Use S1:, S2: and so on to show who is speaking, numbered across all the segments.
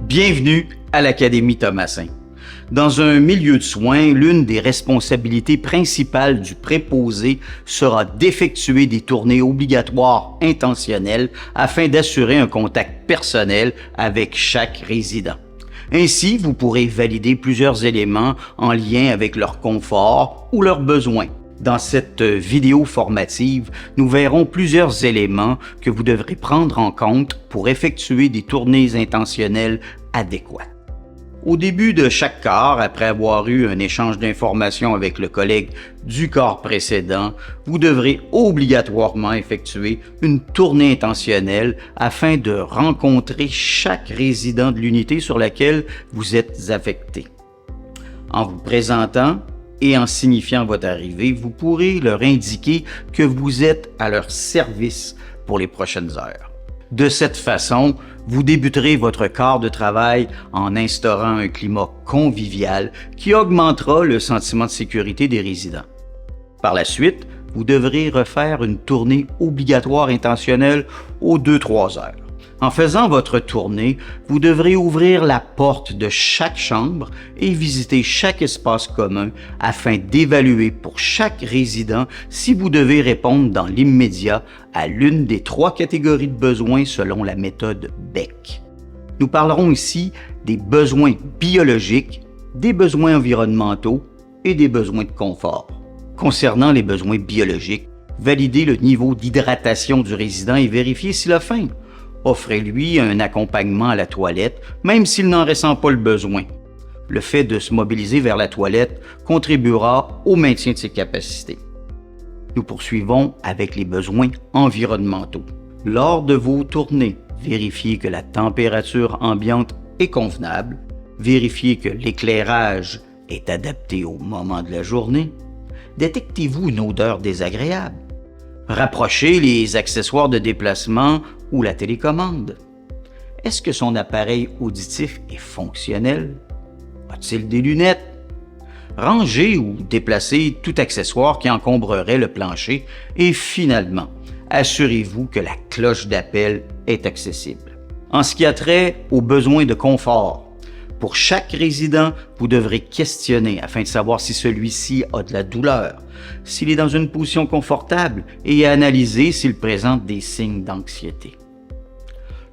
S1: Bienvenue à l'Académie Thomasin. Dans un milieu de soins, l'une des responsabilités principales du préposé sera d'effectuer des tournées obligatoires intentionnelles afin d'assurer un contact personnel avec chaque résident. Ainsi, vous pourrez valider plusieurs éléments en lien avec leur confort ou leurs besoins. Dans cette vidéo formative, nous verrons plusieurs éléments que vous devrez prendre en compte pour effectuer des tournées intentionnelles adéquates. Au début de chaque corps, après avoir eu un échange d'informations avec le collègue du corps précédent, vous devrez obligatoirement effectuer une tournée intentionnelle afin de rencontrer chaque résident de l'unité sur laquelle vous êtes affecté. En vous présentant et en signifiant votre arrivée, vous pourrez leur indiquer que vous êtes à leur service pour les prochaines heures. De cette façon, vous débuterez votre quart de travail en instaurant un climat convivial qui augmentera le sentiment de sécurité des résidents. Par la suite, vous devrez refaire une tournée obligatoire intentionnelle aux 2-3 heures. En faisant votre tournée, vous devrez ouvrir la porte de chaque chambre et visiter chaque espace commun afin d'évaluer pour chaque résident si vous devez répondre dans l'immédiat à l'une des 3 catégories de besoins selon la méthode Beck. Nous parlerons ici des besoins biologiques, des besoins environnementaux et des besoins de confort. Concernant les besoins biologiques, validez le niveau d'hydratation du résident et vérifiez s'il a faim. Offrez-lui un accompagnement à la toilette, même s'il n'en ressent pas le besoin. Le fait de se mobiliser vers la toilette contribuera au maintien de ses capacités. Nous poursuivons avec les besoins environnementaux. Lors de vos tournées, vérifiez que la température ambiante est convenable, vérifiez que l'éclairage est adapté au moment de la journée. Détectez-vous une odeur désagréable? Rapprochez les accessoires de déplacement ou la télécommande. Est-ce que son appareil auditif est fonctionnel? A-t-il des lunettes? Rangez ou déplacez tout accessoire qui encombrerait le plancher et finalement, assurez-vous que la cloche d'appel est accessible. En ce qui a trait aux besoins de confort, pour chaque résident, vous devrez questionner afin de savoir si celui-ci a de la douleur, s'il est dans une position confortable et analyser s'il présente des signes d'anxiété.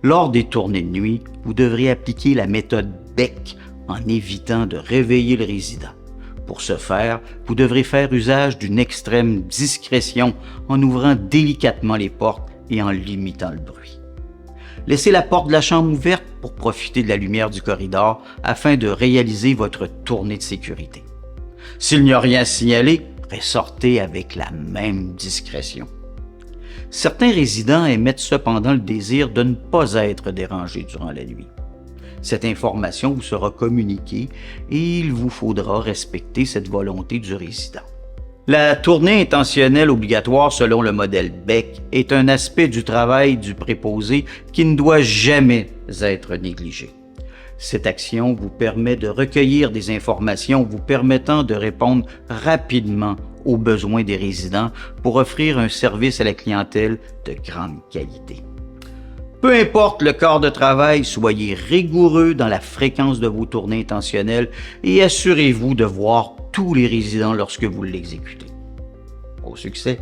S1: Lors des tournées de nuit, vous devrez appliquer la méthode Beck en évitant de réveiller le résident. Pour ce faire, vous devrez faire usage d'une extrême discrétion en ouvrant délicatement les portes et en limitant le bruit. Laissez la porte de la chambre ouverte pour profiter de la lumière du corridor afin de réaliser votre tournée de sécurité. S'il n'y a rien à signaler, ressortez avec la même discrétion. Certains résidents émettent cependant le désir de ne pas être dérangés durant la nuit. Cette information vous sera communiquée et il vous faudra respecter cette volonté du résident. La tournée intentionnelle obligatoire selon le modèle Beck est un aspect du travail du préposé qui ne doit jamais être négligé. Cette action vous permet de recueillir des informations vous permettant de répondre rapidement aux besoins des résidents pour offrir un service à la clientèle de grande qualité. Peu importe le corps de travail, soyez rigoureux dans la fréquence de vos tournées intentionnelles et assurez-vous de voir tous les résidents lorsque vous l'exécutez. Au succès!